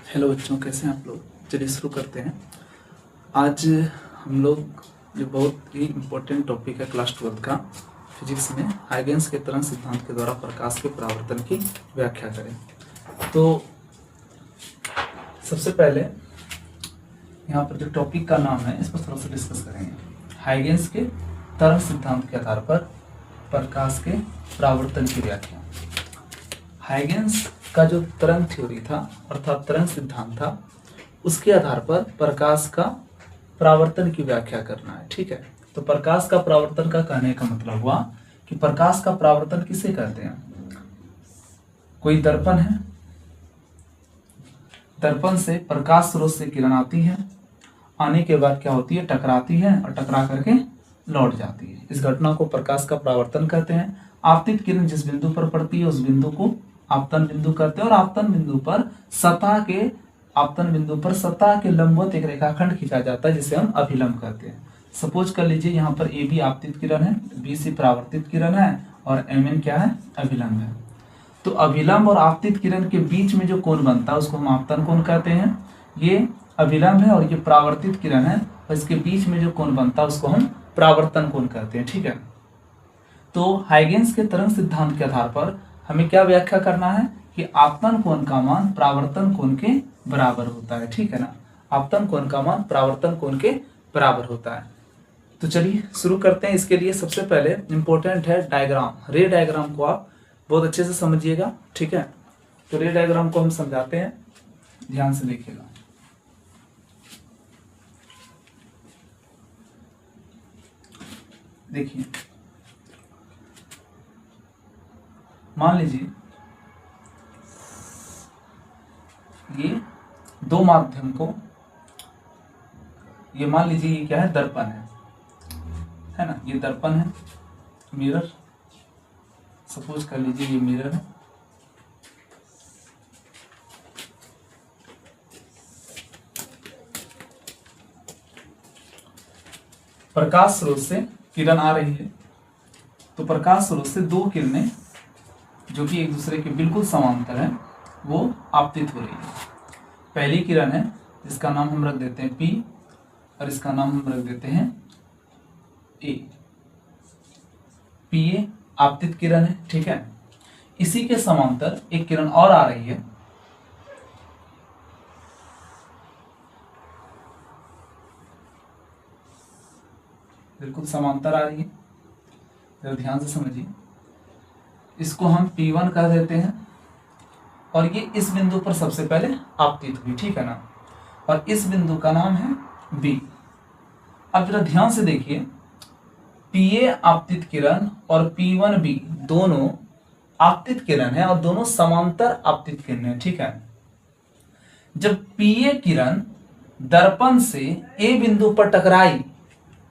Hello बच्चों, कैसे हैं आप लोग। चलिए शुरू करते हैं। आज हम लोग जो बहुत ही इम्पोर्टेंट टॉपिक है क्लास 12 का फिजिक्स में, हाइगेंस के तरंग सिद्धांत के द्वारा प्रकाश के परावर्तन की व्याख्या करें। तो सबसे पहले यहाँ पर जो टॉपिक का नाम है इस पर थोड़ा सा डिस्कस करेंगे। हाइगेंस के तरंग सिद्धांत के आधार पर प्रकाश के परावर्तन की व्याख्या। हाइगेंस का जो तरंग थ्योरी था अर्थात तरंग सिद्धांत था, उसके आधार पर प्रकाश का परावर्तन की व्याख्या करना है। ठीक है, तो प्रकाश का परावर्तन का कहने का मतलब हुआ कि प्रकाश का परावर्तन किसे कहते हैं। कोई दर्पण है, दर्पण से प्रकाश स्रोत से किरण आती है, आने के बाद क्या होती है, टकराती है और टकरा करके लौट जाती है। इस घटना को प्रकाश का परावर्तन कहते हैं। आपतित किरण जिस बिंदु पर पड़ती है उस बिंदु को आपतन बिंदु कहते हैं और आपतन बिंदु पर सतह के लंबवत एक रेखाखंड खींचा जाता है जिसे हम अभिलंब कहते हैं। सपोज कर लीजिए यहाँ पर ए बी आपतित किरण है, बी सी परावर्तित किरण है और एम एन क्या है, अभिलंब है। तो अभिलंब और आपतित किरण के बीच में जो कोण बनता है उसको हम आपतन कोण कहते हैं। ये अभिलंब है और ये परावर्तित किरण है और इसके बीच में जो कोण बनता है उसको हम परावर्तन कोण कहते हैं। ठीक है, तो हाइगेंस के तरंग सिद्धांत के आधार पर हमें क्या व्याख्या करना है कि आपतन कोण का मान परावर्तन कोण के बराबर होता है। ठीक है ना, आपतन कोण का मान परावर्तन कोण के बराबर होता है। तो चलिए शुरू करते हैं। इसके लिए सबसे पहले इंपॉर्टेंट है डायग्राम। रे डायग्राम को आप बहुत अच्छे से समझिएगा। ठीक है, तो रे डायग्राम को हम समझाते हैं, ध्यान से देखिएगा। देखिए, मान लीजिए ये दो माध्यम को, ये मान लीजिए ये क्या है, दर्पण है ना, ये दर्पण है, मिरर। सपोज कर लीजिए ये मिरर है, प्रकाश स्रोत से किरण आ रही है। तो प्रकाश स्रोत से दो किरणें जो कि एक दूसरे के बिल्कुल समांतर है वो आपतित हो रही है। पहली किरण है जिसका नाम हम रख देते हैं P और इसका नाम हम रख देते हैं A। PA आपतित किरण है। ठीक है, इसी के समांतर एक किरण और आ रही है, बिल्कुल समांतर आ रही है, जरा ध्यान से समझिए। इसको हम P1 कह देते हैं और ये इस बिंदु पर सबसे पहले आपतित हुई। ठीक है ना, और इस बिंदु का नाम है B। अब जरा ध्यान से देखिए, PA आपतित किरण और P1B दोनों आपतित किरण है और दोनों समांतर आपतित किरण है। ठीक है, जब PA किरण दर्पण से A बिंदु पर टकराई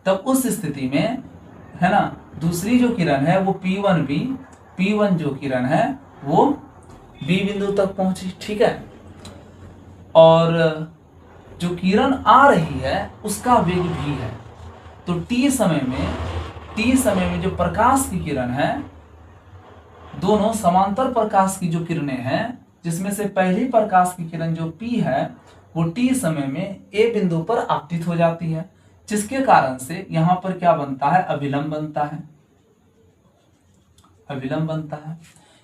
तब उस स्थिति में है ना, दूसरी जो किरण है वो P1B, P1 जो किरण है वो B बिंदु तक पहुंची। ठीक है, और जो किरण आ रही है उसका वेग भी है। तो T समय में जो प्रकाश की किरण है, दोनों समांतर प्रकाश की जो किरणें हैं, जिसमें से पहली प्रकाश की किरण जो P है वो T समय में A बिंदु पर आपतित हो जाती है, जिसके कारण से यहां पर क्या बनता है, अभिलंब बनता है। अभिलंब बनता है,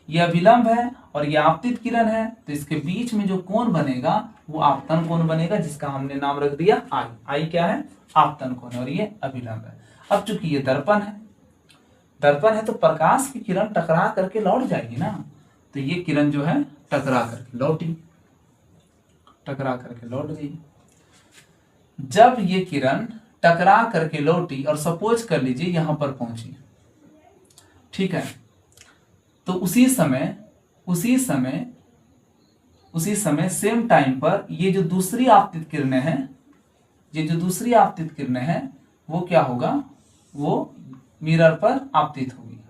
यह अभिलंब है और यह आपतित किरण है, तो इसके बीच में जो कोण बनेगा वो आपतन कोण बनेगा, जिसका हमने नाम रख दिया I। I क्या है, आपतन कोण, और ये अभिलंब है। अब चूंकि ये दर्पण है तो प्रकाश की किरण टकरा करके लौट जाएगी ना, तो ये किरण जो है टकरा करके लौट गई। जब ये किरण टकरा करके लौटी और सपोज कर लीजिए यहां पर पहुंची, ठीक है, तो उसी समय सेम टाइम पर ये जो दूसरी आपतित किरणें हैं वो क्या होगा, वो मिरर पर आपतित होगी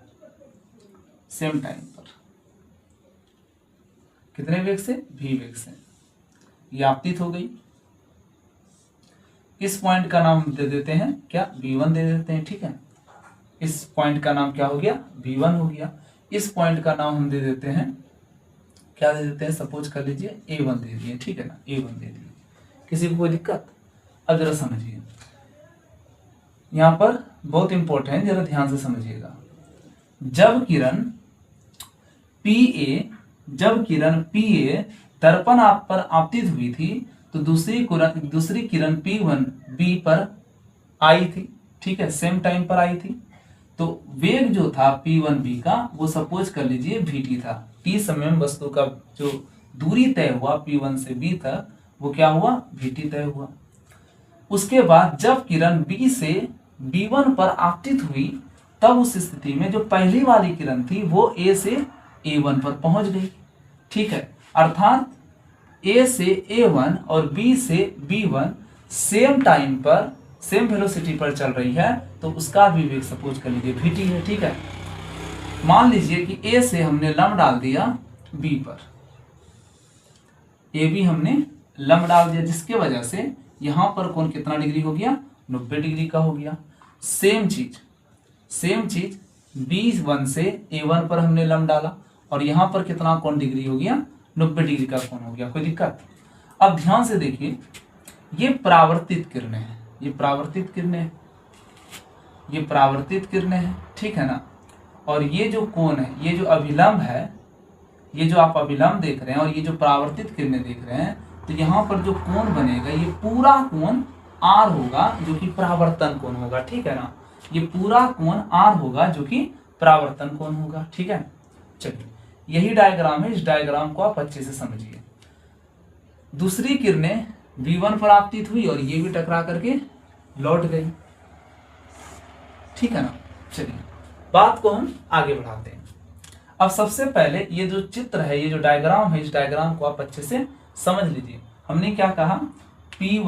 सेम टाइम पर। कितने वेग से, v वेग से। ये आपतित हो गई। इस पॉइंट का नाम दे देते हैं क्या, V1 दे देते हैं। ठीक है, इस पॉइंट का नाम क्या हो गया, V1 हो गया। इस पॉइंट का नाम हम दे देते हैं क्या दे देते हैं, सपोज कर लीजिए A1 दे दिए, ठीक है ना, A1 दे दिए, किसी को कोई दिक्कत? अब जरा समझिए, यहाँ पर बहुत इंपॉर्टेंट है, जरा ध्यान से समझिएगा। जब किरण PA दर्पण आप पर आपतित हुई थी तो दूसरी किरण P1 B पर आई थी, ठीक है, सेम टाइम पर आई थी। तो वेग जो था P1 B का वो सपोज कर लीजिए VT था। T समय में वस्तु का जो दूरी तय हुआ P1 से B तक वो क्या हुआ, VT तय हुआ। उसके बाद जब किरण B से B1 पर आपतित हुई तब उस स्थिति में जो पहली वाली किरण थी वो A से A1 पर पहुंच गई, ठीक है। अर्थात A से A1 और B से B1 सेम टाइम पर सेम वेलोसिटी पर चल रही है, तो उसका भी वेग सपोज कर लीजिए VT है, ठीक है। मान लीजिए कि A से हमने लंब डाल दिया B पर, AB हमने लंब डाल दिया, जिसके वजह से यहां पर कोण कितना डिग्री हो गया, 90 डिग्री का हो गया। सेम चीज B1 से A1 पर हमने लंब डाला और यहां पर कितना कोण डिग्री हो गया, 90 डिग्री का कोण हो गया। कोई दिक्कत? अब ध्यान से देखिए, ये परावर्तित किरणें हैं, ये परावर्तित किरणें हैं, ठीक है ना। और ये जो कोण है, ये जो अभिलंब है, ये जो आप अभिलंब देख रहे हैं और ये जो परावर्तित किरणें देख रहे हैं, तो यहाँ पर जो कोण बनेगा ये पूरा कोण R होगा जो कि परावर्तन कोण होगा, ठीक है ना। ये पूरा कोण R होगा जो कि परावर्तन कोण होगा, ठीक है। चलिए, यही डायग्राम है, इस डायग्राम को आप अच्छे से समझिए। दूसरी किरणें B1 पर आपतित हुई और ये भी टकरा करके लौट गई, ठीक है ना। चलिए, बात को हम आगे बढ़ाते हैं। अब सबसे पहले ये जो चित्र है, ये जो डायग्राम है, इस डायग्राम को आप अच्छे से समझ लीजिए। हमने क्या कहा, P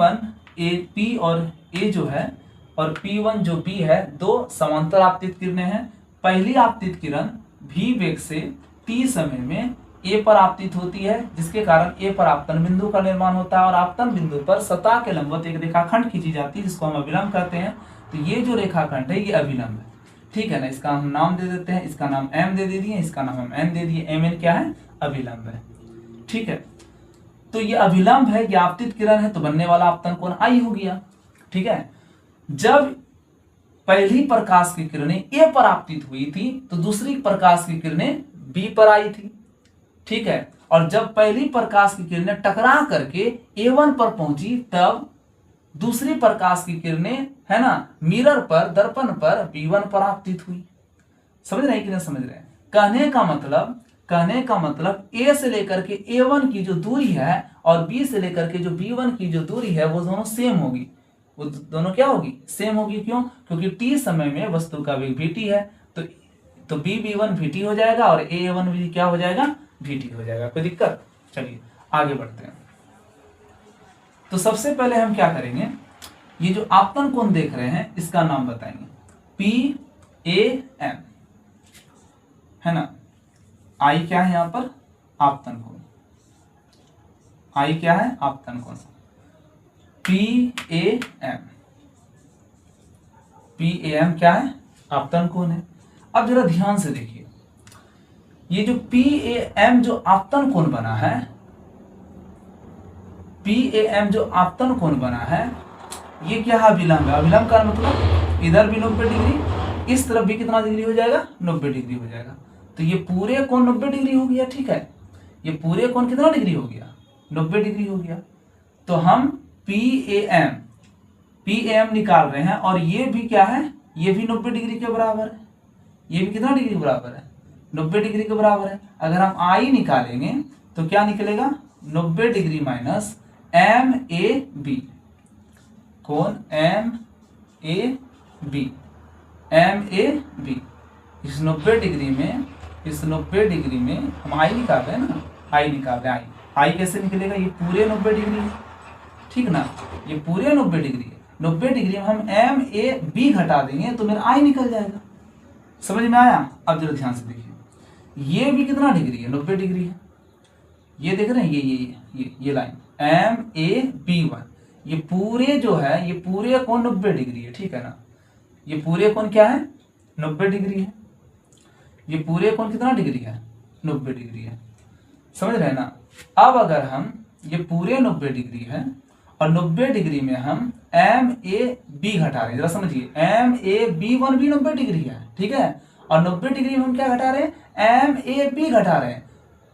और A जो है और P1 जो B है, दो समांतर आपतित किरणें हैं। पहली आपतित किरण V वेग से T समय में A पर आपतित होती है, जिसके कारण A पर आपतन बिंदु का निर्माण होता है और आपतन बिंदु पर सतह के लंबवत एक रेखाखंड खींची जाती है जिसको हम अभिलंब कहते हैं। तो ये जो रेखाखंड है ये अभिलंब है, ठीक है ना। इसका हम नाम दे देते हैं, इसका नाम M दे दिए, इसका नाम हम N दे दिए। MN क्या है, अभिलंब है, ठीक है। तो ये अभिलंब है, ये आपतित किरण है, तो बनने वाला आपतन कोण I हो गया, ठीक है। जब पहली प्रकाश की किरणें A पर आपतित हुई थी तो दूसरी प्रकाश की किरणें B पर आई थी, ठीक है। और जब पहली प्रकाश की किरणें टकरा करके A1 पर पहुंची तब दूसरी प्रकाश की किरणें, है ना, मिरर पर, दर्पण पर B1 पर आपतित हुई। समझ रहे हैं कि नहीं समझ रहे हैं? कहने का मतलब A से लेकर के A1 की जो दूरी है और B से लेकर के जो B1 की जो दूरी है वो दोनों सेम होगी। वो दोनों क्या होगी, सेम होगी। क्यों? क्योंकि T समय में वस्तु का वेग VT है, तो B1 VT हो जाएगा और A1 भी क्या हो जाएगा, VT हो जाएगा। कोई दिक्कत? चलिए आगे बढ़ते हैं। तो सबसे पहले हम क्या करेंगे, ये जो आपतन कोण देख रहे हैं इसका नाम बताएंगे, PAM, है ना। I क्या है यहाँ पर, आपतन कोण। I क्या है, आपतन कोण। PAM क्या है, आपतन कोण है। अब जरा ध्यान से देखिए, ये जो PAM जो आपतन कोण बना है, PAM जो आपतन कोण बना है, ये क्या है, अभिलंब है। अभिलंब का मतलब इधर भी 90 डिग्री, इस तरफ भी कितना डिग्री हो जाएगा, 90 डिग्री हो जाएगा। तो ये पूरे कोण 90 डिग्री हो गया, ठीक है। ये पूरे कोण कितना डिग्री हो गया, 90 डिग्री हो गया। तो हम PAM निकाल रहे हैं और ये भी क्या है, ये भी 90 डिग्री के बराबर है। ये भी कितना डिग्री के बराबर है, 90 डिग्री के बराबर है। अगर हम I निकालेंगे तो क्या निकलेगा, 90 डिग्री माइनस MAB, कोण MAB। इस 90 डिग्री में हम I निकाल रहे हैं ना, I निकाल रहे हैं। I कैसे निकलेगा, ये पूरे 90 डिग्री है, ठीक ना। ये पूरे 90 डिग्री है। 90 डिग्री में हम MAB घटा देंगे तो मेरा I निकल जाएगा। समझ में आया? अब जरा ध्यान से देखिए, ये भी कितना डिग्री है, 90 डिग्री है। ये देख रहे हैं, ये लाइन MAB1, ये पूरे जो है, ये पूरे कोण 90 डिग्री है, ठीक है ना। ये पूरे कोण क्या है, 90 डिग्री है। ये पूरे कोण कितना डिग्री है, 90 डिग्री है। समझ रहे हैं ना। अब अगर हम ये पूरे 90 डिग्री है और 90 डिग्री में हम एम ए बी घटा रहे हैं, जरा समझिए, एम ए बी वन भी 90 डिग्री है, ठीक है, और 90 डिग्री में हम क्या घटा रहे हैं, एम ए बी घटा रहे हैं,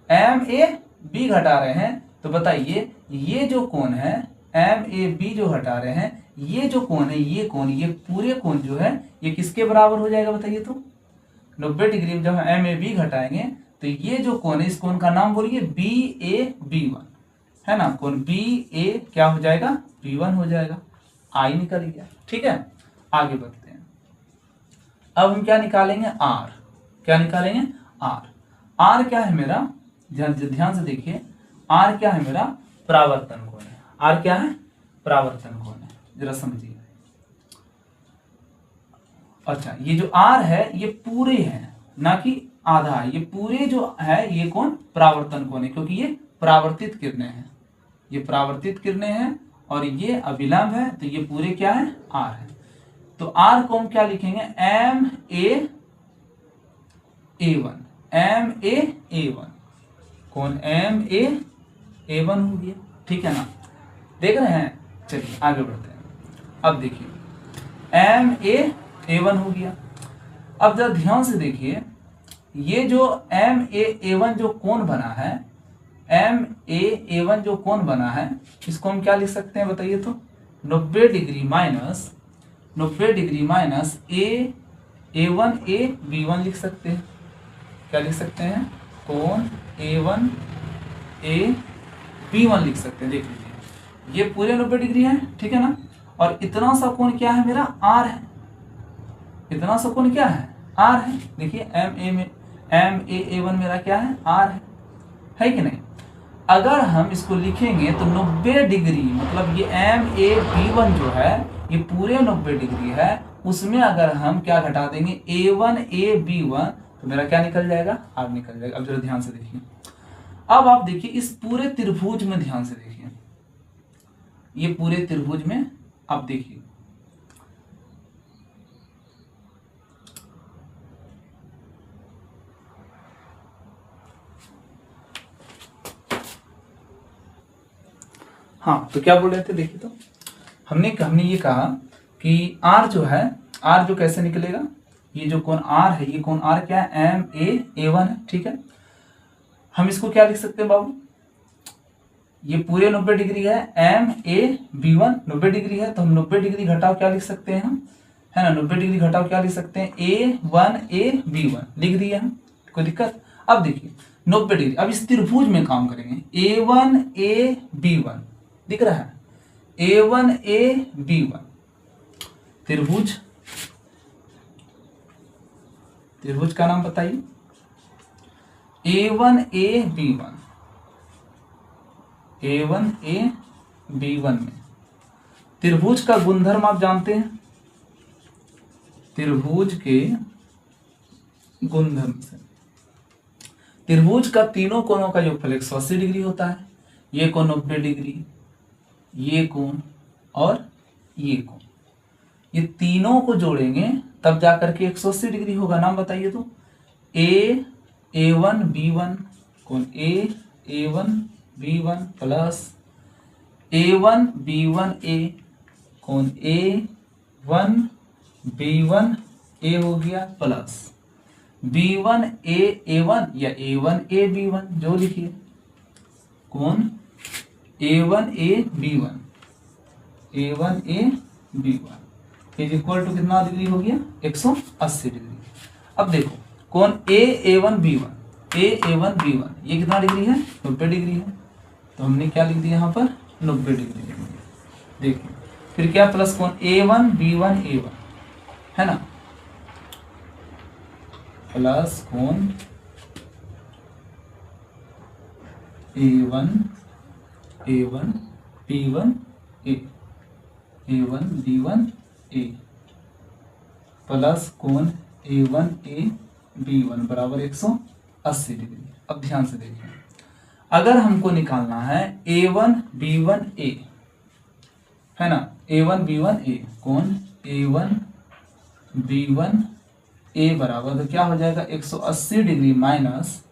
एम ए बी घटा रहे हैं। तो बताइए ये जो कोण है एम ए बी जो हटा रहे हैं, ये जो कोण है, ये कोण, ये पूरे कोण जो है ये किसके बराबर हो जाएगा बताइए तो। 90 डिग्री में जब हम एम ए बी घटाएंगे तो ये जो कोण है इस कोण का नाम बोलिए बी ए बी वन, है ना, कोण बी ए क्या हो जाएगा, बी वन हो जाएगा। आई निकल गया, ठीक है। आगे बढ़ते हैं। अब हम क्या निकालेंगे, आर। क्या निकालेंगे, आर। आर क्या है मेरा, ध्यान से देखिए, आर क्या है मेरा, परावर्तन कोण है। आर क्या है, परावर्तन कोण है, जरा समझिए। अच्छा, ये जो आर है ये पूरे है, ना कि आधा है, ये पूरे जो है ये कोण परावर्तन कोण है, क्योंकि ये परावर्तित किरणें हैं, ये परावर्तित किरणें हैं और ये अभिलंब है, तो ये पूरे क्या है, आर है। तो आर को हम क्या लिखेंगे, M A one, M A one, कौन एम ए वन हो गया, ठीक है ना, देख रहे हैं। चलिए आगे बढ़ते हैं। अब देखिए एम ए वन हो गया। अब जरा ध्यान से देखिए, ये जो एम ए वन जो कोण बना है, एम ए वन जो कोण बना है, इसको हम क्या लिख सकते हैं बताइए तो, 90 degree minus, 90 degree minus A one A B one लिख सकते हैं। क्या लिख सकते हैं, कोण A one A B one लिख सकते हैं। देख लीजिए ये पूरे 90 डिग्री है, ठीक है ना, और इतना सा कोण क्या है मेरा, आर है। इतना सा कोण क्या है, आर है। देखिए एम ए वन मेरा क्या है, आर है कि नहीं। अगर हम इसको लिखेंगे तो 90 डिग्री मतलब ये एम ए बी वन जो है ये पूरे 90 डिग्री है, उसमें अगर हम क्या घटा देंगे, ए वन ए बी वन, तो मेरा क्या निकल जाएगा, आर निकल जाएगा। अब जरा ध्यान से देखिए। अब आप देखिए इस पूरे त्रिभुज में ध्यान से देखिए, ये पूरे त्रिभुज में आप देखिए, हाँ, तो क्या बोल रहे थे देखिए तो, हमने ये कहा कि आर जो है, आर जो कैसे निकलेगा, ये जो कोण आर है, ये कोण आर क्या है, एम ए वन है, ठीक है। हम इसको क्या लिख सकते हैं बाबू, ये पूरे 90 डिग्री है, M A B one 90 degree है, तो हम 90 डिग्री घटाओ क्या लिख सकते हैं हम, है ना, 90 डिग्री घटाओ क्या लिख सकते हैं, ए वन ए बी वन लिख दिया हम, कोई दिक्कत। अब देखिए 90 डिग्री, अब इस त्रिभुज में काम करेंगे, A one A B one दिख रहा है, A one A B one त्रिभुज, त्रिभुज का नाम बताइए, A one A B one, A one A B one में त्रिभुज का गुणधर्म आप जानते हैं, त्रिभुज के गुणधर्म से त्रिभुज का तीनों कोणों का योगफल 180 डिग्री होता है, ये कोण 90 डिग्री, ये कोण और ये कोण, ये तीनों को जोड़ेंगे तब जाकर के 180 डिग्री होगा। नाम बताइए तो, ए वन बी वन, कोण A one B one plus A one B one A, कोण A one B one A हो गया, plus B one A one या A one A B one जो लिखिए, कोण A one A B one, A one A B one is equal to कितना degree हो गया, 180 डिग्री। अब देखो कोण A one B one, A one B one ये कितना डिग्री है, 90 डिग्री है, तो हमने क्या लिख दिया यहाँ पर 90 डिग्री। देखिए फिर क्या, प्लस कोण A one B one A one, है ना, प्लस कोण A one B one A one B one A, plus कोण A one A B one बराबर 180 डिग्री। अब ध्यान से देखिए, अगर हमको निकालना है ए वन बी वन ए, है ना, ए वन बी वन ए, कोण ए वन बी वन ए बराबर तो क्या हो जाएगा, 180 डिग्री माइनस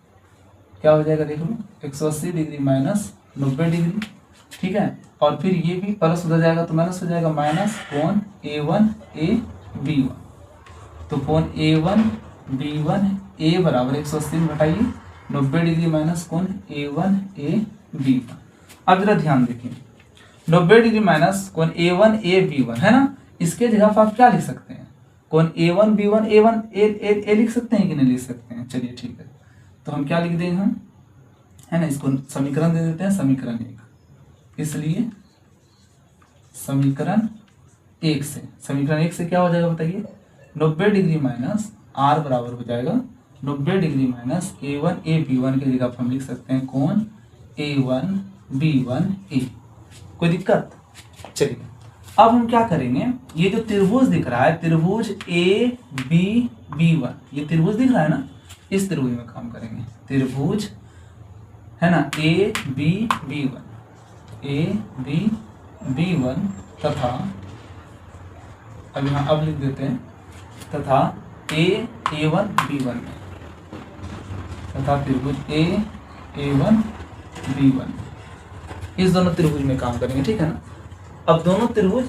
क्या हो जाएगा देख लो, 180 डिग्री माइनस 90 डिग्री, ठीक है। और फिर ये भी प्लस हो जाएगा तो माइनस हो जाएगा, माइनस कोण A1 AB1। तो कोण A1 B1 A बराबर 180 में घटाइए 90 डिग्री माइनस कोण A1 AB1। अब जरा ध्यान देखिए, 90 डिग्री माइनस कोण A1 AB1 है ना, इसके जगह पर आप क्या लिख सकते हैं, कोण A1 B1 A1 A लिख सकते हैं कि नहीं लिख सकते हैं। चलिए ठीक है, तो हम क्या लिख देंगे हम, है ना, इसको समीकरण दे देते हैं, समीकरण 1। इसलिए समीकरण 1 से, समीकरण 1 से क्या हो जाएगा बताइए, 90 डिग्री माइनस R बराबर हो जाएगा 90 डिग्री माइनस A1 AB1 की जगह पर हम लिख सकते हैं कोण A1 B1 A। कोई दिक्कत? चलिए अब हम क्या करेंगे, ये जो त्रिभुज दिख रहा है, त्रिभुज ABB1, ये त्रिभुज दिख रहा है ना, इस त्रिभुज में काम करेंगे। त्रिभुज है ना ABB1 तथा अब यहाँ अब लिख देते हैं तथा A1 B1 में, तथा त्रिभुज A1 B1, इस दोनों त्रिभुज में काम करेंगे, ठीक है ना। अब दोनों त्रिभुज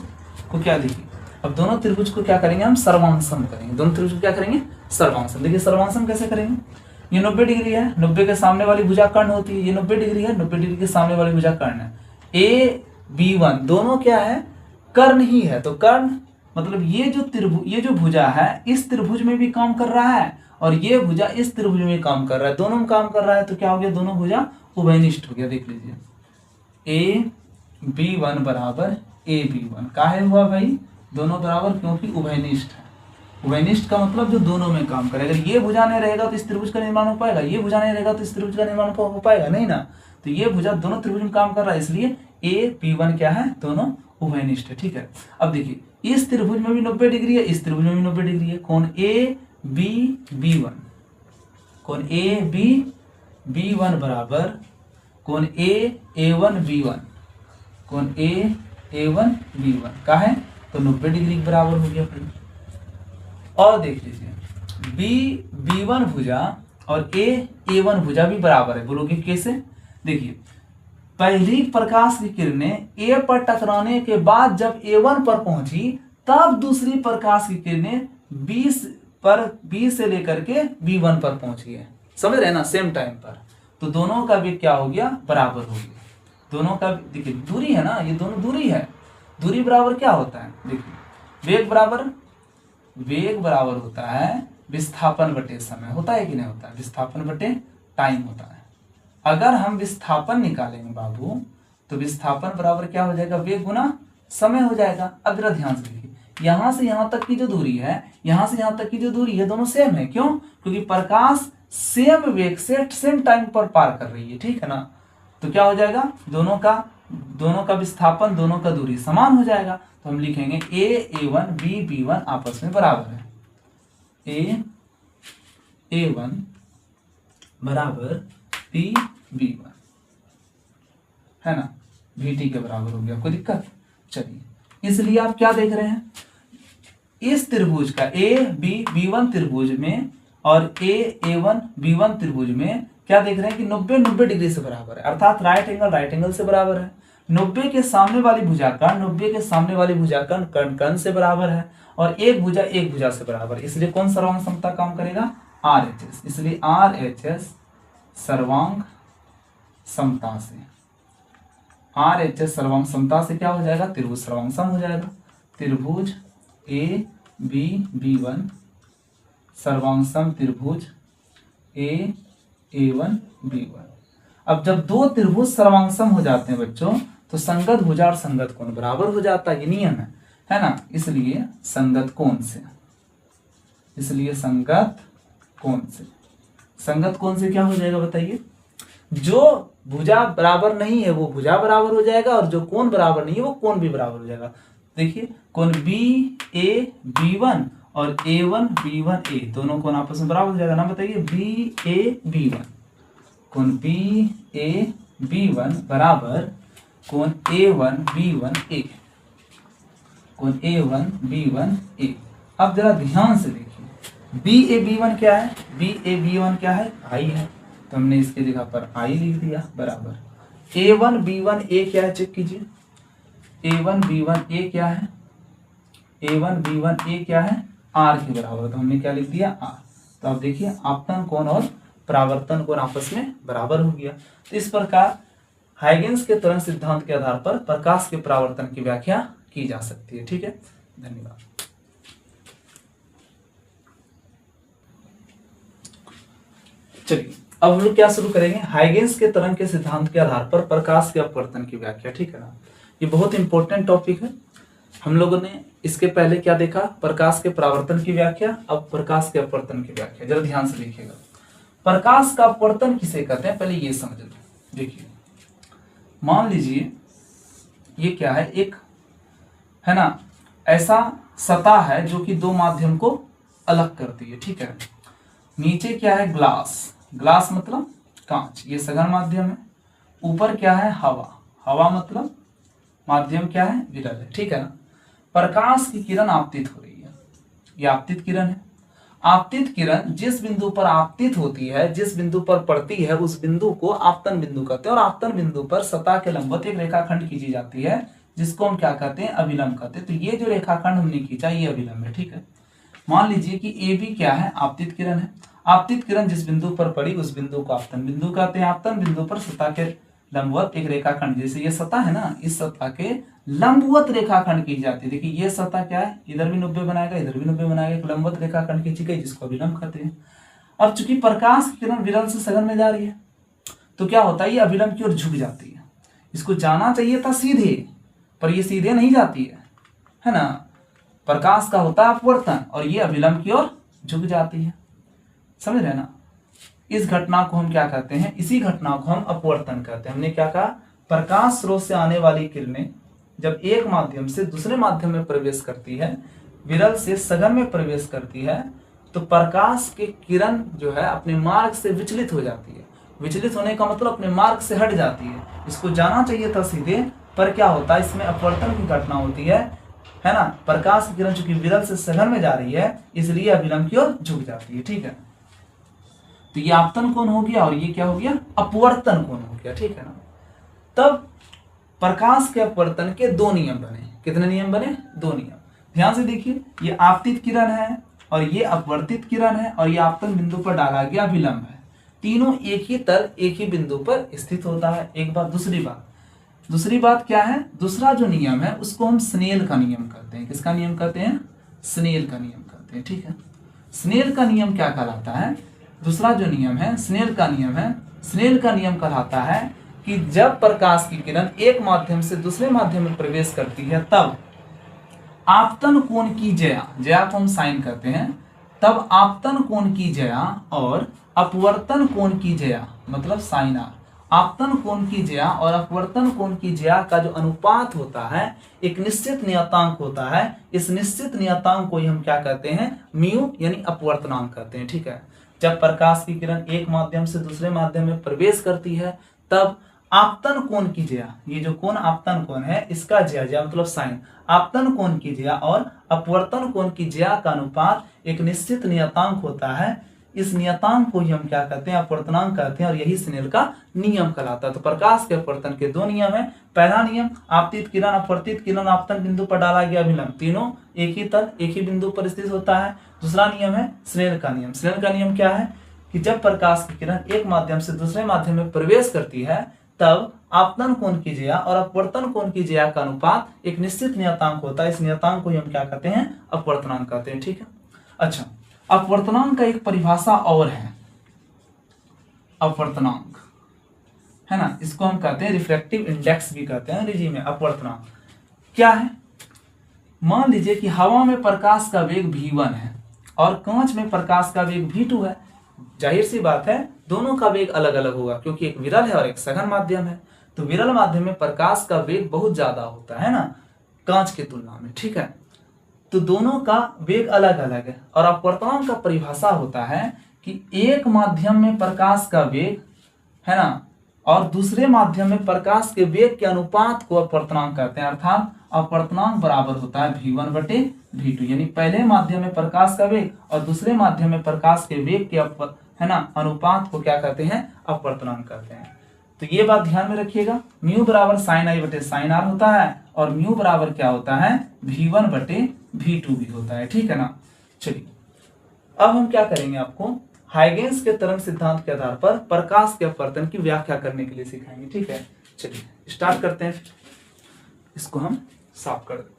को क्या देखिए, अब दोनों त्रिभुज को क्या करेंगे हम, सर्वांशम करेंगे। दोनों त्रिभुज को क्या करेंगे, सर्वांशम। देखिए सर्वांशम कैसे करेंगे, ये 90 डिग्री है, 90 के सामने वाली भुजा कर्ण होती है, ये 90 डिग्री है, 90 डिग्री के सामने वाली भुजा कर्ण है। AB1 दोनों क्या है, कर्ण ही है, तो कर्ण मतलब ये जो त्रिभुज, ये जो भुजा है इस त्रिभुज में भी काम कर रहा है और ये भुजा इस त्रिभुज में काम कर रहा है, दोनों में काम कर रहा है, तो क्या हो गया, दोनों भुजा उभयनिष्ठ हो गया। देख लीजिए AB1 बराबर AB1 काहे हुआ भाई, दोनों बराबर, क्योंकि उभयनिष्ठ है। उभयनिष्ठ का मतलब जो दोनों में काम करे, अगर ये भुजा नहीं रहेगा तो इस त्रिभुज का निर्माण हो पाएगा, ये भुजा नहीं रहेगा तो इस त्रिभुज का निर्माण हो पाएगा नहीं ना। तो ये भुजा दोनों त्रिभुज में काम कर रहा है, इसलिए AB1 क्या है, दोनों उभयनिष्ठ है, ठीक है। अब देखिए इस त्रिभुज में भी 90 डिग्री है, इस त्रिभुज में भी 90 डिग्री है, कोण ABB1, कोण ABB1 बराबर कोण A1 B1, कोण A1 B1 का है, तो 90 डिग्री के बराबर हो गया भाई। और देख लीजिए B1 भुजा और A1 भुजा भी बराबर है, बोलोगे कैसे, देखिए पहली प्रकाश की किरणें A पर टकराने के बाद जब A1 पर पहुंची, तब दूसरी प्रकाश की किरणें B से लेकर के B1 पर पहुंची है, समझ रहे हैं ना, सेम टाइम पर। तो दोनों का वेग क्या हो गया, बराबर हो गया। दोनों का देखिए दूरी है ना, ये दोनों दूरी है, दूरी बराबर क्या होता है, देखिए वेग बराबर होता है विस्थापन बटे समय, होता है कि नहीं होता है, विस्थापन बटे टाइम होता है। अगर हम विस्थापन निकालेंगे बाबू, तो विस्थापन बराबर क्या हो जाएगा, वेग गुना समय हो जाएगा। अब जरा ध्यान से देखिए, यहां से यहां तक की जो दूरी है, यहां से यहां तक की जो दूरी है, दोनों सेम है, क्यों, क्योंकि प्रकाश सेम वेग से सेम टाइम पर पार कर रही है, ठीक है ना। तो क्या हो जाएगा, दोनों का विस्थापन, दोनों का दूरी समान हो जाएगा। तो हम लिखेंगे A1 B1 आपस में बराबर है, A1 बराबर B1 है ना, VT के बराबर हो गया। कोई दिक्कत? चलिए, इसलिए आप क्या देख रहे हैं, इस त्रिभुज का AB1 त्रिभुज में और A1 B1 त्रिभुज में क्या देख रहे हैं कि 90 डिग्री से बराबर है, अर्थात राइट एंगल से बराबर है। 90 के सामने वाली भुजा कर्ण से बराबर है और एक भुजा से बराबर है, इसलिए कौन सर्वांग समता काम करेगा, RHS। इसलिए RHS सर्वांग समता से, RHS सर्वांग समता से क्या हो जाएगा, त्रिभुज सर्वांग हो जाएगा। त्रिभुज ABB1 सर्वांगसम त्रिभुज A1 B1। अब जब दो त्रिभुज सर्वांगसम हो जाते हैं बच्चों, तो संगत भुजा और संगत कोण बराबर हो जाता है, ये नियम है ना। इसलिए संगत कोण से, संगत कोण से क्या हो जाएगा बताइए, जो भुजा बराबर नहीं है वो भुजा बराबर हो जाएगा और जो कोण बराबर नहीं है वो कोण भी बराबर हो जाएगा। देखिए कोण BAB1 और A1 B1 A दोनों कोण आपस में बराबर हो जाएगा ना, बताइए BAB1, कोण BAB1 बराबर कोण A1 B1 A, कोण A1 B1 A। अब जरा ध्यान से देखिए, BAB1 क्या है, BAB1 क्या है, I है, तो हमने इसकी जगह पर आई लिख दिया बराबर A1B1A क्या है चेक कीजिए, A1B1A क्या है, A1B1A क्या है R के बराबर, तो हमने क्या लिख दिया R। तो आप देखिए आपतन कोण और परावर्तन कोण आपस में बराबर हो गया। तो इस प्रकार हाइगेंस के त्वरण सिद्धांत के आधार पर प्रकाश के परावर्तन की व्याख्या की जा सकती है। ठीक है, धन्यवाद। चलिए अब हम लोग क्या शुरू करेंगे, हाइगेंस के तरंग के सिद्धांत के आधार पर प्रकाश के अपवर्तन की व्याख्या। ठीक है ना, ये बहुत इंपॉर्टेंट टॉपिक है। हम लोगों ने इसके पहले क्या देखा, प्रकाश के परावर्तन की व्याख्या, अब प्रकाश के अपवर्तन की व्याख्या। जरा ध्यान से देखिएगा, प्रकाश का अपवर्तन किसे कहते हैं पहले ये समझ लो। देखिए मान लीजिए ये क्या है, एक है ना ऐसा सतह है जो कि दो माध्यम को अलग करती है। ठीक है, नीचे क्या है ग्लास, ग्लास मतलब कांच, ये सघन माध्यम है। ऊपर क्या है हवा, हवा मतलब माध्यम क्या है विरल है। ठीक है ना, प्रकाश की किरण आपतित हो रही है, ये आपतित किरण है। आपतित किरण जिस बिंदु पर आपतित होती है, जिस बिंदु पर पड़ती है, उस बिंदु को आपतन बिंदु कहते हैं। और आपतन बिंदु पर सतह के लंबवत एक रेखाखंड खींची जाती है जिसको हम क्या कहते हैं अभिलंब कहते हैं। तो ये जो रेखाखंड हमने खींचा ये अभिलंब है। ठीक है, मान लीजिए कि ए बी क्या है आपतित किरण है। आपतित किरण जिस बिंदु पर पड़ी उस बिंदु को आपतन बिंदु कहते हैं। आपतन बिंदु पर सतह के लंबवत एक रेखाखंड, जैसे ये सतह है ना, इस सतह के लंबवत रेखाखंड की जाती है। देखिए ये सतह क्या है, इधर भी 90 बनाएगा, इधर भी 90 बनाएगा, एक लंबवत रेखाखंड खींची गई जिसको अभिलंब कहते हैं। अब चूंकि प्रकाश की किरण विरल से सघन में जा रही है तो क्या होता है, ये अभिलंब की ओर झुक जाती है। इसको जाना चाहिए था सीधे, पर ये सीधे नहीं जाती है ना। प्रकाश का होता है अपवर्तन और ये अभिलंब की ओर झुक जाती है, समझ रहे ना। इस घटना को हम क्या कहते हैं, इसी घटना को हम अपवर्तन कहते हैं। हमने क्या कहा, प्रकाश स्रोत से आने वाली किरणें जब एक माध्यम से दूसरे माध्यम में प्रवेश करती है, विरल से सघन में प्रवेश करती है, तो प्रकाश की किरण जो है अपने मार्ग से विचलित हो जाती है। विचलित होने का मतलब अपने मार्ग से हट जाती है। इसको जाना चाहिए था सीधे, पर क्या होता है इसमें अपवर्तन की घटना होती है ना। प्रकाश की किरण चूंकि विरल से सघन में जा रही है इसलिए अभिलंब की ओर झुक जाती है। ठीक है, तो ये आपतन कोण हो गया और ये क्या हो गया अपवर्तन कोण हो गया। ठीक है ना, तब प्रकाश के अपवर्तन के दो नियम बने। कितने नियम बने, दो नियम। ध्यान से देखिए, ये आपतित किरण है और ये अपवर्तित किरण है और ये आपतन बिंदु पर डाला गया अभिलंब है। तीनों एक ही तल एक ही बिंदु पर स्थित होता है। एक बात। दूसरी बात क्या है, दूसरा जो नियम है उसको हम स्नेल का नियम कहते हैं। किसका नियम कहते हैं, स्नेल का नियम कहते हैं। ठीक है, स्नेल का नियम क्या कहलाता है, दूसरा जो नियम है स्नेल का नियम है। स्नेल का नियम कहलाता है कि जब प्रकाश की किरण एक माध्यम से दूसरे माध्यम में प्रवेश करती है तब आपतन कोण की ज्या, ज्या को हम साइन कहते हैं, तब आपतन कोण की ज्या और अपवर्तन कोण की ज्या मतलब साइन आर, आपतन कोण की ज्या और अपवर्तन कोण की ज्या का जो अनुपात होता है एक निश्चित नियतांक होता है। इस निश्चित नियतांक को ही हम क्या कहते हैं, म्यू यानी अपवर्तनांक कहते हैं। ठीक है, जब प्रकाश की किरण एक माध्यम से दूसरे माध्यम में प्रवेश करती है तब आपतन कोण की ज्या, ये जो कोण आपतन कोण है इसका ज्या, ज्या मतलब साइन, आपतन कोण की ज्या और अपवर्तन कोण की ज्या का अनुपात एक निश्चित नियतांक होता है। इस नियतांक को ही हम क्या कहते हैं, अपवर्तनांक कहते हैं और यही स्नेल का नियम कहलाता है। तो प्रकाश के अपवर्तन के दो नियम है। पहला नियम, आपतित किरण अपवर्तित किरण आपतन बिंदु पर डाला गया अभिलंब, तीनों एक ही तल एक ही बिंदु पर स्थित होता है। दूसरा नियम है स्नेल का नियम। स्नेल का नियम क्या है कि जब प्रकाश की किरण एक माध्यम से दूसरे माध्यम में प्रवेश करती है तब आपतन कोण की ज्या और अपवर्तन कोण की ज्या का अनुपात एक निश्चित नियतांक होता है। इस नियतांक को ही हम क्या कहते हैं, अपवर्तनांक कहते हैं। ठीक है, अच्छा अपवर्तनांक का एक परिभाषा और है, अपवर्तनांक है ना, इसको हम कहते हैं रिफ्रैक्टिव इंडेक्स भी कहते हैं अंग्रेजी में। अपवर्तनांक क्या है, मान लीजिए कि हवा में प्रकाश का वेग v1 है और कांच में प्रकाश का वेग v2 है। जाहिर सी बात है दोनों का वेग अलग अलग होगा क्योंकि एक विरल है और एक सघन माध्यम है। तो विरल माध्यम में प्रकाश का वेग बहुत ज्यादा होता है ना कांच की तुलना में। ठीक है, तो दोनों का वेग अलग अलग है और अपवर्तनांक का परिभाषा होता है कि एक माध्यम में प्रकाश का वेग है ना और दूसरे माध्यम में प्रकाश के वेग के अनुपात को अपवर्तनांक कहते हैं। अर्थात अपवर्तनांक बराबर होता है v1 बटे v2, यानी पहले माध्यम में प्रकाश का वेग और दूसरे माध्यम में प्रकाश के वेग के है ना, अनुपात को क्या कहते हैं, अपवर्तनांक कहते हैं। तो ये बात ध्यान में रखिएगा, म्यू बराबर साइन आई बटे साइन आर होता है और म्यू बराबर क्या होता है, V1 बटे V2 भी होता है, ठीक है ना। चलिए अब हम क्या करेंगे, आपको हाइगेंस के तरंग सिद्धांत के आधार पर प्रकाश के अपवर्तन की व्याख्या करने के लिए सिखाएंगे, ठीक है। चलिए स्टार्ट करते हैं, इसको हम साफ कर देते हैं।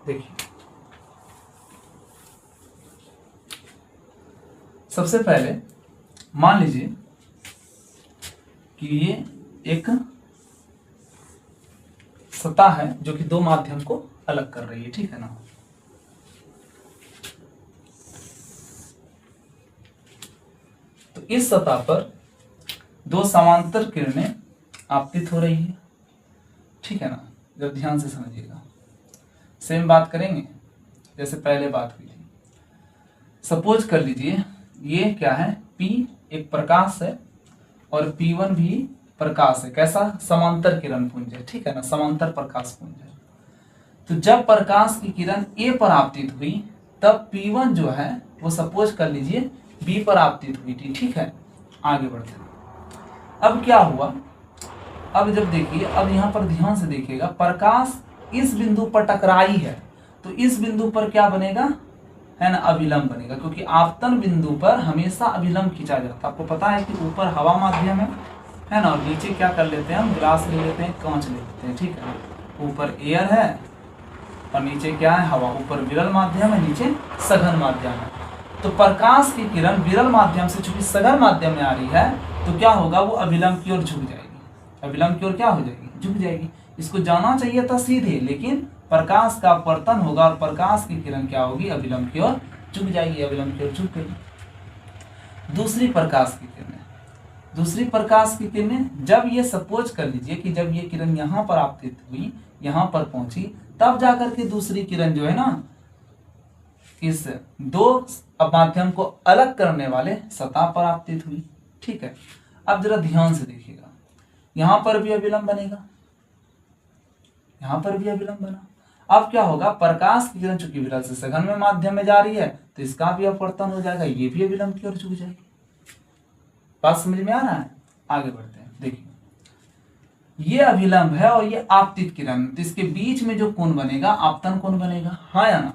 देखिए सबसे पहले मान लीजिए कि ये एक सतह है जो कि दो माध्यम को अलग कर रही है, ठीक है ना। तो इस सतह पर दो समांतर किरणें आपतित हो रही है, ठीक है ना। जब ध्यान से समझिएगा, सेम बात करेंगे जैसे पहले बात हुई थी। सपोज कर लीजिए ये क्या है, P एक प्रकाश है और P1 भी प्रकाश है। कैसा, समांतर किरण पुंज है, ठीक है ना, समांतर प्रकाश पुंज है। तो जब प्रकाश की किरण A पर आपतित हुई तब P1 जो है वो सपोज कर लीजिए B पर आपतित हुई थी, ठीक है। आगे बढ़ते हैं। अब क्या हुआ, अब जब देखिए, अब यहाँ पर ध्यान से देखिएगा, प्रकाश इस बिंदु पर टकराई है तो इस बिंदु पर क्या बनेगा, है ना, अभिलंब बनेगा, क्योंकि आपतन बिंदु पर हमेशा अभिलंब खींचा जाता है। आपको पता है कि ऊपर हवा माध्यम है ना, और नीचे क्या कर लेते हैं हम, ग्लास ले लेते हैं, कांच ले लेते हैं, ठीक है। ऊपर एयर है और नीचे क्या है, हवा। ऊपर विरल माध्यम है, नीचे सघन माध्यम है। तो प्रकाश की किरण विरल माध्यम से चूंकि सघन माध्यम में आ रही है तो क्या होगा, वो अभिलंब की ओर झुक जाएगी। अभिलंब की ओर क्या हो जाएगी, झुक जाएगी। इसको जाना चाहिए था सीधे, लेकिन प्रकाश का अपवर्तन होगा और प्रकाश की किरण क्या होगी, अभिलंब की ओर झुक जाएगी, अभिलंब की ओर झुक गई। दूसरी प्रकाश की किरणें, दूसरी प्रकाश की किरणें जब ये सपोज कर लीजिए कि जब ये किरण यहाँ पर आपतित हुई, यहाँ पर पहुंची, तब जाकर के दूसरी किरण जो है ना, इस दो माध्यम को अलग करने वाले सतह पर आपतित हुई, ठीक है। अब जरा ध्यान से देखिएगा, यहाँ पर भी अभिलंब बनेगा, यहाँ पर भी अभिलंब बना। अब क्या होगा, प्रकाश की किरण चूंकि विरल से सघन में माध्यम में जा रही है तो इसका भी अपवर्तन हो जाएगा, ये भी अभिलंब की ओर झुक जाएगी। बात समझ में आ रहा है, आगे बढ़ते हैं। देखिए ये अभिलंब है और ये आपतित किरण, तो इसके बीच में जो कोण बनेगा, आपतन कोण बनेगा, हाँ या ना।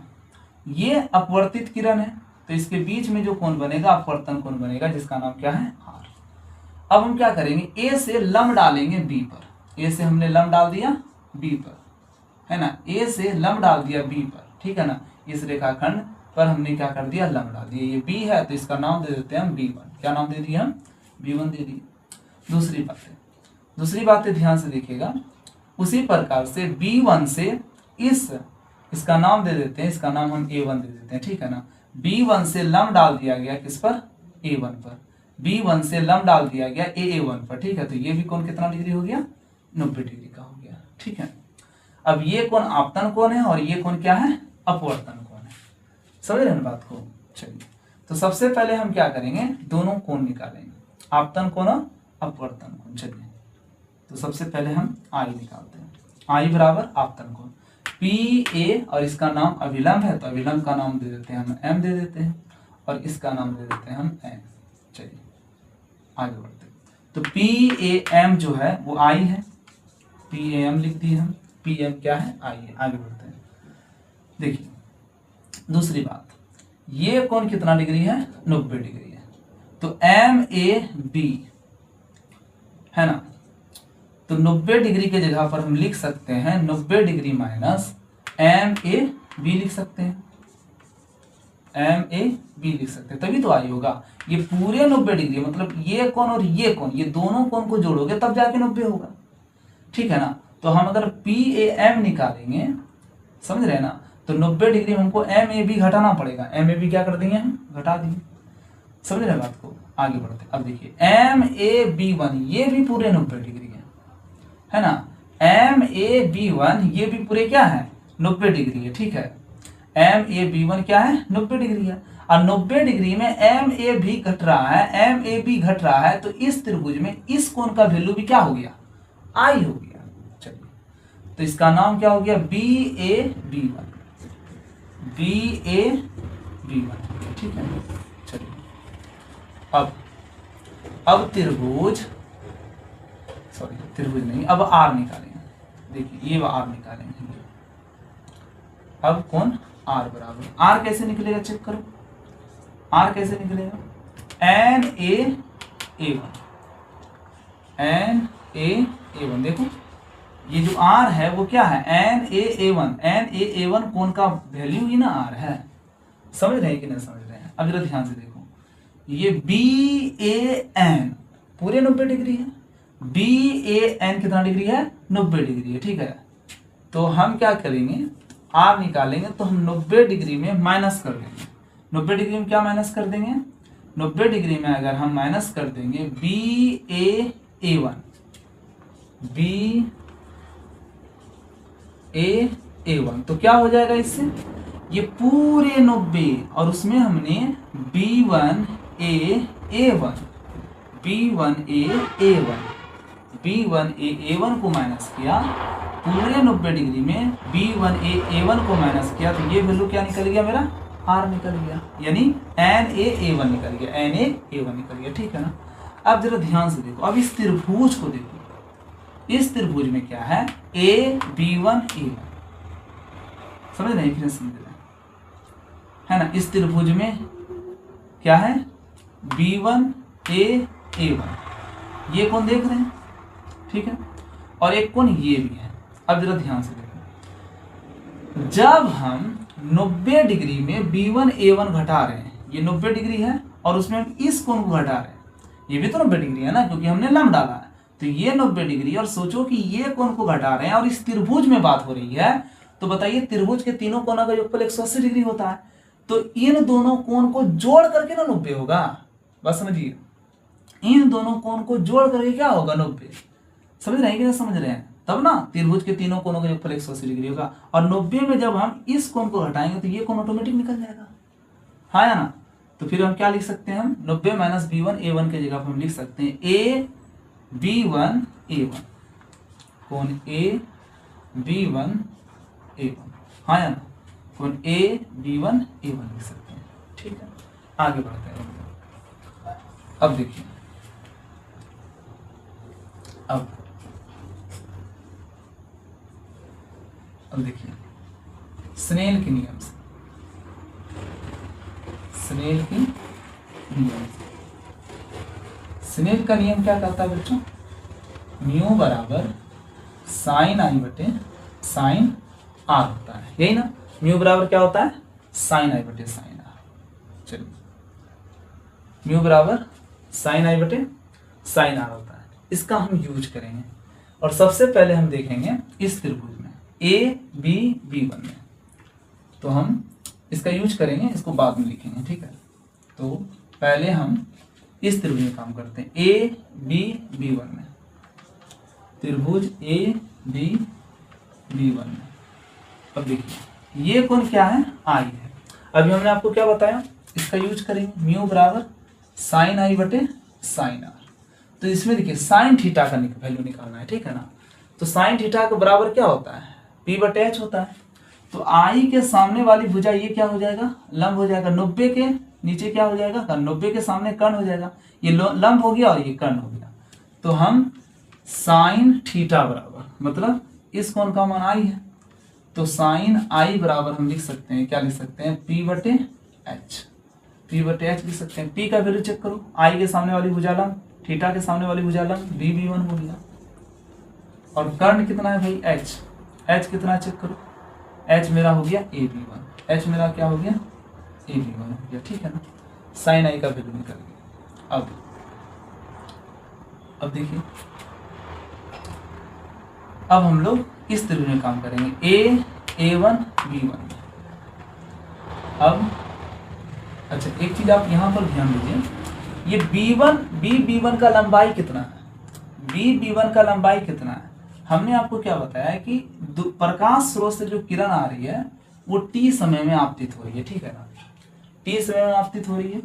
ये अपवर्तित किरण है तो इसके बीच में जो कोण बनेगा, अपवर्तन कोण बनेगा, जिसका नाम क्या है, आर। अब हम क्या करेंगे, ए से लंब डालेंगे बी पर। ए से हमने लंब डाल दिया बी पर, है ना, ए से लंब डाल दिया बी पर, ठीक है ना। इस रेखाखंड पर हमने क्या कर दिया, लंब डाल दिया। ये बी है तो इसका नाम दे देते हैं हम B1। क्या नाम दे दिया हम, B1 दे दिए। दूसरी बातें ध्यान से देखिएगा। उसी प्रकार से B1 से इसका नाम दे देते हैं, इसका नाम हम A1 दे देते हैं, ठीक है ना। B1 से लंब डाल दिया गया किस पर, A1 पर। B1 से लंब डाल दिया गया A1 पर, ठीक है। तो ये भी कोण कितना डिग्री हो गया, 90 डिग्री का हो गया, ठीक है। अब ये कोण आपतन कोण है और ये कोण क्या है, अपवर्तन कोण है। समझ रहे हैं बात को। चलिए तो सबसे पहले हम क्या करेंगे, दोनों कोण निकालेंगे, आपतन कोण और अपवर्तन कोण। चलिए तो सबसे पहले हम आई निकालते हैं। आई बराबर आपतन कोण PA, और इसका नाम अभिलंब है तो अभिलंब का नाम दे देते हैं हम M दे देते हैं, और इसका नाम दे देते हैं हम N। चलिए आगे बढ़ते हैं। तो PAM जो है वो I है, PAM लिख दिए हम, PM क्या है, I है। आगे बढ़ते हैं। देखिए दूसरी बात, ये कोण कितना डिग्री है, 90 डिग्री है। तो MAB है ना, तो 90 डिग्री के जगह पर हम लिख सकते हैं 90 डिग्री माइनस MAB लिख सकते हैं, MAB लिख सकते हैं, तभी तो आई होगा। ये पूरे 90 डिग्री, मतलब ये कोण और ये कोण, ये दोनों कोण को जोड़ोगे तब जाके 90 होगा, ठीक है ना। तो हम अगर PAM निकालेंगे, समझ रहे हैं ना, तो 90 डिग्री में हमको MAB घटाना पड़ेगा। MAB क्या कर देंगे हम, घटा देंगे। समझ रहे बात को, आगे बढ़ते। अब देखिए MAB1 ये भी पूरे 90 डिग्री है ना। MAB1 ये भी पूरे क्या है, 90 डिग्री है, ठीक है। MAB1 क्या है, 90 डिग्री है। और 90 डिग्री में एम ए भी घट रहा है, एम ए भी घट रहा है, तो इस त्रिभुज में इस कोण का वैल्यू भी क्या हो गया, आई हो गया। चलिए, तो इसका नाम क्या हो गया, B A B one, B A B one, ठीक है। चलिए, अब त्रिभुज, सॉरी त्रिभुज नहीं, अब आर निकालेंगे। देखिए ये आर निकालेंगे। अब कौन, आर बराबर, आर कैसे निकलेगा चेक करो, आर कैसे निकलेगा, N A one, N A one. देखो ये जो आर है वो क्या है, N A one, N A one कोण का वैल्यू ही ना आर है। समझ रहे हैं कि नहीं समझ रहे हैं? अब जरा ध्यान से देखो, ये बी ए एन पूरे 90 डिग्री है, बी ए एन कितना डिग्री है, 90 डिग्री है, ठीक है। तो हम क्या करेंगे, आर निकालेंगे, तो हम 90 डिग्री में माइनस कर देंगे। 90 डिग्री में क्या माइनस कर देंगे, 90 डिग्री में अगर हम माइनस कर देंगे बी ए वन, बी ए वन, तो क्या हो जाएगा इससे, ये पूरे 90 और उसमें हमने B one A one, B one A one, B one A one को माइनस किया, पूरे 90 डिग्री में बी वन ए वन को माइनस किया, तो ये वैल्यू क्या निकल गया मेरा, आर निकल गया, यानी एन ए वन निकल गया, एन ए वन निकल गया, ठीक है ना। अब जरा ध्यान से देखो, अब इस त्रिभुज को देखो, इस त्रिभुज में क्या है, A B one A one, समझ रहे हैं, समझ रहे है ना। इस त्रिभुज में क्या है, बी वन ए वन, ये कौन देख रहे हैं, ठीक है, और एक कौन ये भी है। अब जरा ध्यान से देखो, जब हम 90 डिग्री में B1 A1 घटा रहे हैं, ये 90 डिग्री है और उसमें हम इस कोण को घटा रहे हैं, ये भी तो 90 डिग्री है ना, क्योंकि हमने लंब डाला है, तो ये 90 डिग्री, और सोचो कि ये कोण को घटा रहे हैं और इस त्रिभुज में बात हो रही है, तो बताइए त्रिभुज के तीनों कोणों का योगफल 180 डिग्री होता है, तो इन दोनों कोण को जोड़ करके ना 90 होगा, बस समझिए, इन दोनों कोण को जोड़ करके क्या होगा, 90। समझ रहे हैं कि नहीं समझ रहे हैं, तब ना त्रिभुज के तीनों कोणों का योगफल 180 डिग्री होगा, और 90 में जब हम इस कोण को हटाएंगे तो ये कोण ऑटोमेटिक निकल जाएगा, हाँ या ना। तो फिर हम क्या लिख सकते हैं, हम 90 minus B one A one के जगह पर हम लिख सकते हैं A B one A one, कोण A B one A one, हाँ या ना, कोण A B one A one लिख सकते हैं, ठीक है। आगे बढ़ते हैं, अब देखिए, अब देखिए स्नेल के नियम से, स्नेल के नियम से, स्नेल का नियम क्या कहता है बच्चों, म्यू बराबर साइन आई बटे साइन आर होता है, यही ना, म्यू बराबर क्या होता है, साइन आई बटे साइन आर। चलिए, म्यू बराबर साइन आई बटे साइन आर होता है, इसका हम यूज करेंगे, और सबसे पहले हम देखेंगे इस त्रिभुज में ए बी बी वन में, तो हम इसका यूज करेंगे, इसको बाद में लिखेंगे, ठीक है। तो पहले हम इस त्रिभुज में काम करते हैं, ए बी बी वन में, त्रिभुज ए बी बी वन में। अब देखिए ये कोण क्या है, आई है। अभी हमने आपको क्या बताया, इसका यूज करेंगे, म्यू बराबर साइन आई बटे साइन आर, तो इसमें देखिए साइन थीटा का वैल्यू निकालना है, ठीक है ना। तो साइन थीटा के बराबर क्या होता है, पी बटे एच होता है। तो आई के सामने वाली भुजा ये क्या हो जाएगा, लंब हो जाएगा, 90 के नीचे क्या हो जाएगा, 90 के सामने कर्ण हो जाएगा, ये लंब हो गया और ये कर्ण हो गया। तो हम साइन थीटा बराबर, मतलब इस कोण का मान आई है, तो साइन आई बराबर हम लिख सकते हैं, क्या लिख सकते हैं, पी बटे एच, पी बटे एच लिख सकते हैं। पी का वैल्यू चेक करो, आई के सामने वाली भुजा लंब, थीटा के सामने वाली भुजा लंब, बी बी वन हो गया, और कर्ण कितना है भाई, एच, एच कितना चेक करो, एच मेरा हो गया ए बी वन, एच मेरा क्या हो गया, ए बी वन हो गया, ठीक है ना। साइन आई का वैल्यू निकल गया। अब देखिए, अब हम लोग इस त्रिभुज में काम करेंगे, ए वन बी वन। अब अच्छा एक चीज आप यहां पर ध्यान दीजिए, ये बी वन का लंबाई कितना है, बी वन का लंबाई कितना है, हमने आपको क्या बताया कि प्रकाश स्रोत से जो किरण आ रही है वो टी समय में आपतित हो रही है, ठीक है ना। टी समय में आपतित हो रही है।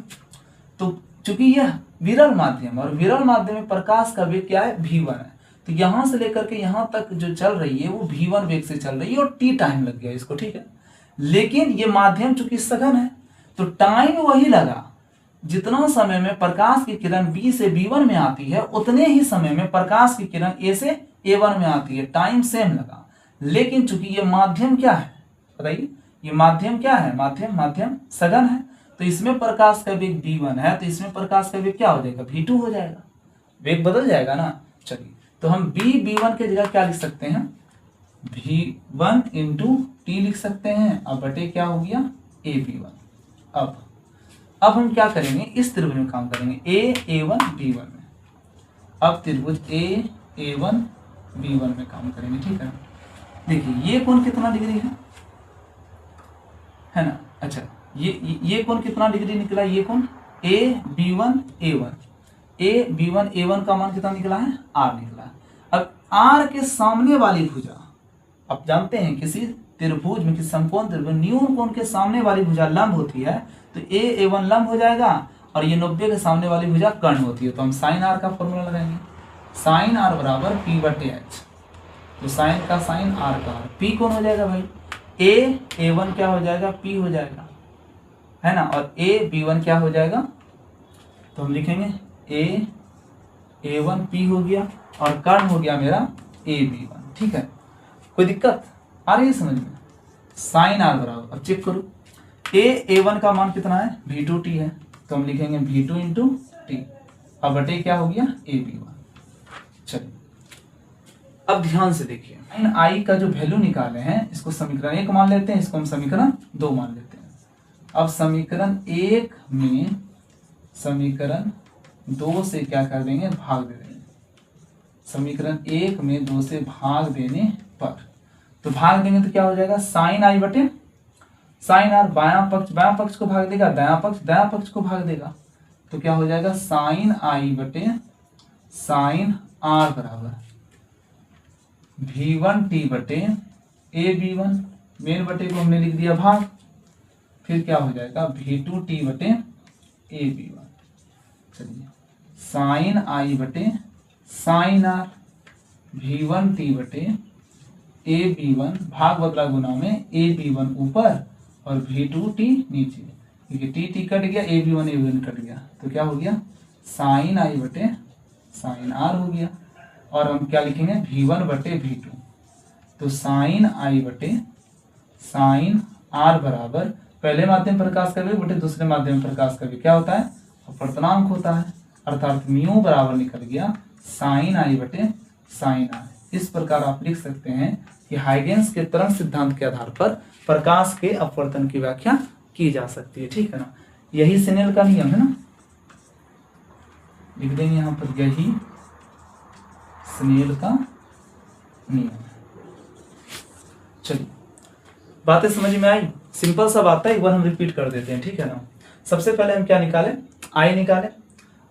तो चूंकि यह विरल माध्यम और विरल माध्यम में प्रकाश का वेग क्या है, v1 है, तो यहां से लेकर के यहां तक जो चल रही है वो v1 वेग से चल रही है और t टाइम लग गया इसको, ठीक है। लेकिन ये माध्यम चूंकि सघन है तो टाइम वही लगा, जितना समय में प्रकाश की किरण b से b1 में आती है उतने ही समय में प्रकाश की किरण a से a1 में आती है, टाइम सेम लगा। लेकिन चूंकि ये माध्यम क्या है बताइए, ये माध्यम क्या है, माध्यम सघन है, तो इसमें प्रकाश का वेग v1 है, तो इसमें प्रकाश का वेग क्या हो जाएगा, v2 हो जाएगा, वेग बदल जाएगा ना। चलिए तो हम b1 के जगह क्या लिख सकते हैं, v1 इंटू टी लिख सकते हैं, अब बटे क्या हो गया ab1। अब हम क्या करेंगे, इस त्रिभुज में काम करेंगे a1 b1 में। अब त्रिभुज a1 b1 में काम करेंगे, ठीक है। देखिए ये कोण कितना डिग्री है ना। अच्छा ये कोण कितना डिग्री निकला, ये कोण a b1 a1 का मान कितना निकला है, r निकला। अब r के सामने वाली भुजा, आप जानते हैं किसी त्रिभुज में, किसी समकोण त्रिभुज न्यून कोण के सामने वाली भुजा लंब होती है, तो a1 लंब हो जाएगा और ये 90 के सामने वाली भुजा कर्ण होती है, तो हम साइन r का फॉर्मूला लगाएंगे, साइन r बराबर p/h। तो साइन का साइन, r का r, p कौन हो जाएगा भाई, a1 क्या हो जाएगा, p हो जाएगा, है ना, और b1 क्या हो जाएगा, तो हम लिखेंगे a1 p हो गया और कर्ण हो गया मेरा b1, ठीक है। कोई दिक्कत आ रही है समझ में, साइन r बराबर, अब चेक करो a1 का मान कितना है, v2t है, तो हम लिखेंगे v2 इंटू टी, अब बटे क्या हो गया b1। चलिए अब ध्यान से देखिए, साइन आई का जो वैल्यू निकाले हैं इसको समीकरण 1 मान लेते हैं, इसको हम समीकरण 2 मान लेते हैं। अब समीकरण 1 में समीकरण 2 से क्या कर देंगे, भाग दे देंगे। समीकरण 1 में 2 से भाग देने पर, तो भाग देंगे तो क्या हो जाएगा, साइन आई बटे साइन आर, बायां पक्ष को भाग देगा, दायां पक्ष को भाग देगा, तो क्या हो जाएगा साइन आई बटे साइन आर बराबर v1t बटे ab1, मेन बटे को हमने लिख दिया भाग, फिर क्या हो जाएगा v2t बटे ab1। चलिए साइन आई बटे साइन आर, v1t बटे ab1, भाग बदला गुना में ab1 ऊपर और v2t नीचे, क्योंकि t कट गया, ab1 कट गया, तो क्या हो गया साइन आई बटे साइन आर हो गया। और हम क्या लिखेंगे v1 बटे v2, तो साइन आई बटे साइन आर बराबर पहले माध्यम प्रकाश का वेग बटे दूसरे माध्यम प्रकाश का वेग क्या होता है, अपवर्तनांक होता है, अर्थात म्यू बराबर निकल गया साइन आई बटे साइन आर। इस प्रकार आप लिख सकते हैं कि हाइगेंस के तरंग सिद्धांत के आधार पर प्रकाश के अपवर्तन की व्याख्या की जा सकती है, ठीक है ना। यही स्नेल का नियम है ना, लिख देंगे यहाँ पर, यही स्नेल का नियम। चलिए बातें समझ में आई, सिंपल सा बात है, एक बार हम रिपीट कर देते हैं, ठीक है ना। सबसे पहले हम क्या निकाले, आई निकाले।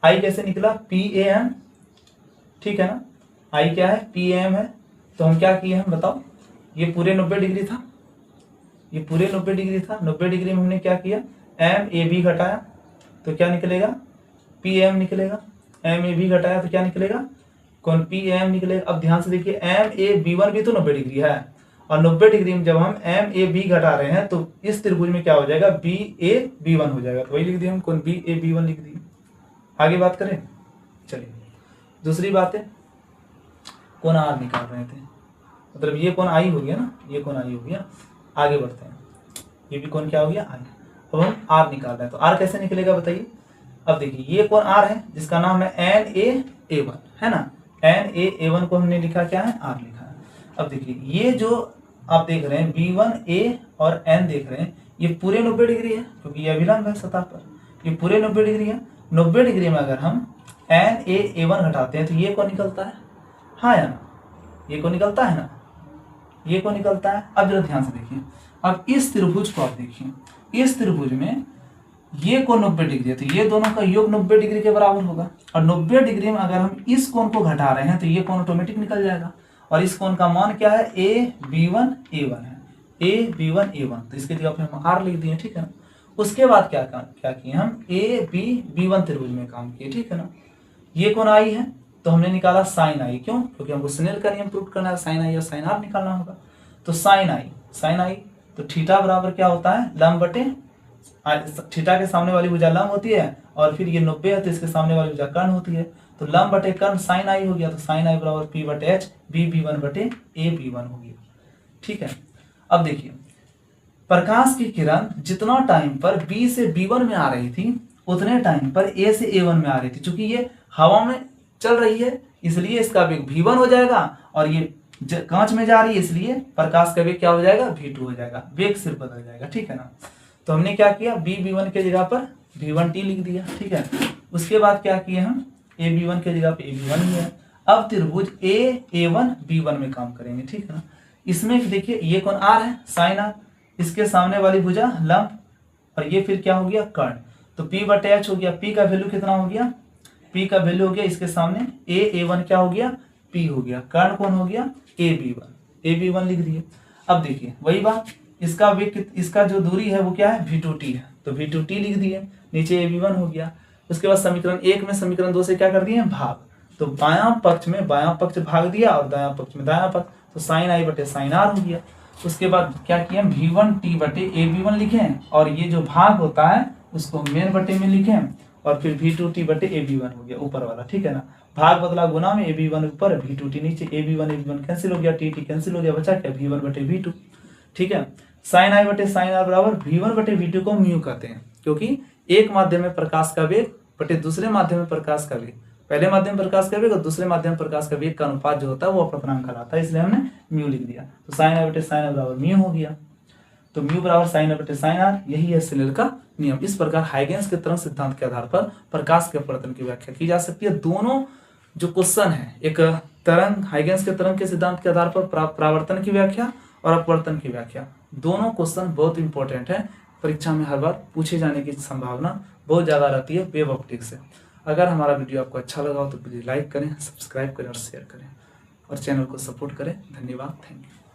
आई कैसे निकला, PAM, ठीक है ना, आई क्या है, PAM है। तो हम क्या किए हम बताओ, ये पूरे 90 डिग्री था, ये पूरे 90 डिग्री था, 90 डिग्री में हमने क्या किया, MAB घटाया तो क्या निकलेगा, PM निकलेगा, MAB घटाया तो क्या निकलेगा, कौन PAM निकलेगा। अब ध्यान से देखिए MAB1 भी तो 90 डिग्री है, और 90 डिग्री में जब हम MAB घटा रहे हैं तो इस त्रिभुज में क्या हो जाएगा, BAB1 हो जाएगा, तो वही लिख दिया हम, कौन BAB1 लिख दिए। आगे बात करें, चलिए दूसरी बात है, कौन R निकाल रहे थे, मतलब ये कौन I हो गया ना, ये कौन I हो गया। आगे बढ़ते हैं, ये भी कौन क्या हो गया, I। अब हम R निकाल रहे हैं, तो R कैसे निकलेगा बताइए। अब देखिए ये कौन R है जिसका नाम है NaA1, है ना, NaA1 को हमने लिखा क्या है, R लिखा है। अब देखिए ये जो आप देख रहे हैं B1A और N देख रहे हैं, ये पूरे 90 डिग्री है क्योंकि ये अभिलंब है सतह पर, ये पूरे 90 डिग्री है। 90 डिग्री में अगर हम NaA1 घटाते हैं तो ये कौन निकलता है, हाँ या ना, ये कौन निकलता है ना, ये कौन निकलता है। अब जरा ध्यान से देखिए, अब इस त्रिभुज को आप देखिए, इस त्रिभुज में ये कोण 90 डिग्री है, तो ये दोनों का योग 90 डिग्री के बराबर होगा, और 90 डिग्री में अगर हम इस कोण को घटा रहे हैं तो ये कोण ऑटोमेटिक निकल जाएगा, और इस कोण का मान क्या है, AB1A1 है, AB1A1, तो इसके जगह पे हम R लिख दिए, ठीक है ना। उसके बाद क्या किए हम, ए बी B1 त्रिभुज में काम किए, ठीक है ना। ये कौन आई है, तो हमने निकाला साइन आई, क्यों, क्योंकि हमको स्नेल का नियम प्रूव करना है, साइन आई और साइन आर निकालना होगा। तो साइन आई तो थीटा बराबर क्या होता है, लंब बटे, थीटा के सामने वाली भुजा लंब होती है और फिर ये 90 है तो इसके सामने वाली भुजा कर्ण होती है, तो लंब बटे कर्ण साइन आई हो गया, तो साइन आई बराबर P बटे H B1 बटे AB1 हो गया, ठीक है। अब देखिए प्रकाश की किरण जितना टाइम पर B से B1 में आ रही थी उतने टाइम पर A से A1 में आ रही थी। चूंकि ये हवा में चल रही है इसलिए इसका वेग V1 हो जाएगा, और ये कांच में जा रही है इसलिए प्रकाश का वेग क्या हो जाएगा, V2 हो जाएगा, वेग सिर्फ बदल जाएगा, ठीक है ना। तो हमने क्या किया, B1 के जगह पर V1t लिख दिया, ठीक है। उसके बाद क्या किए हम, AB1 के जगह पे AB1 ही है। अब त्रिभुज A1 B1 में काम करेंगे, ठीक है ना। इसमें देखिए ये कौन R है, साइन R, इसके सामने वाली भुजा लंब, और ये फिर क्या हो गया, कर्ण, तो P बटे H हो गया। P का वैल्यू कितना हो गया, P का वैल्यू हो गया इसके सामने A1 क्या हो गया, P हो गया, कर्ण कौन हो गया, AB1 लिख दिए। अब देखिए वही बात, इसका वेग, इसका जो दूरी है वो क्या है, V2t है, तो V2t लिख दिए, नीचे AB1 हो गया। उसके बाद समीकरण 1 में समीकरण 2 से क्या कर दिए, भाग, तो बायां पक्ष में बायां पक्ष भाग दिया और दायां पक्ष में दायां पक्ष, तो साइन आई बटे साइन आर हो गया। उसके बाद क्या किया, V1t बटे AB1 लिखें, और ये जो भाग होता है उसको मेन बटे में लिखें, और फिर V2t बटे AB1 हो गया ऊपर वाला, ठीक है ना। भाग बदला गुना में, AB1 ऊपर V2t नीचे, AB1 कैंसिल हो गया, टी कैंसिल हो गया, बचा क्या, V1 बटे V2, ठीक है। साइन आई बटे साइन आर बराबर V1 बटे V2 को म्यू कहते हैं, क्योंकि एक माध्यम में प्रकाश का वेग बटे दूसरे माध्यम में प्रकाश का वेग, पहले माध्यम में प्रकाश का वेग और दूसरे माध्यम में प्रकाश का वेग का अनुपात जो होता है वो अपवर्तनांक कहलाता है, इसलिए हमने म्यू लिख दिया। तो साइन आई बटे साइन आर बराबर म्यू हो गया, तो म्यू बराबर साइन आई बटे साइन आर, यही है स्नेल का नियम। इस प्रकार हाइगेंस के तरंग सिद्धांत के आधार पर प्रकाश के अपवर्तन की व्याख्या की जा सकती है। दोनों जो क्वेश्चन है, एक तरंग, हाइगेंस के तरंग के सिद्धांत के आधार पर परावर्तन की व्याख्या और अपवर्तन की व्याख्या, दोनों क्वेश्चन बहुत इंपॉर्टेंट है, परीक्षा में हर बार पूछे जाने की संभावना बहुत ज़्यादा रहती है वेव ऑप्टिक्स से। अगर हमारा वीडियो आपको अच्छा लगा हो तो प्लीज़ लाइक करें, सब्सक्राइब करें और शेयर करें, और चैनल को सपोर्ट करें। धन्यवाद, थैंक यू।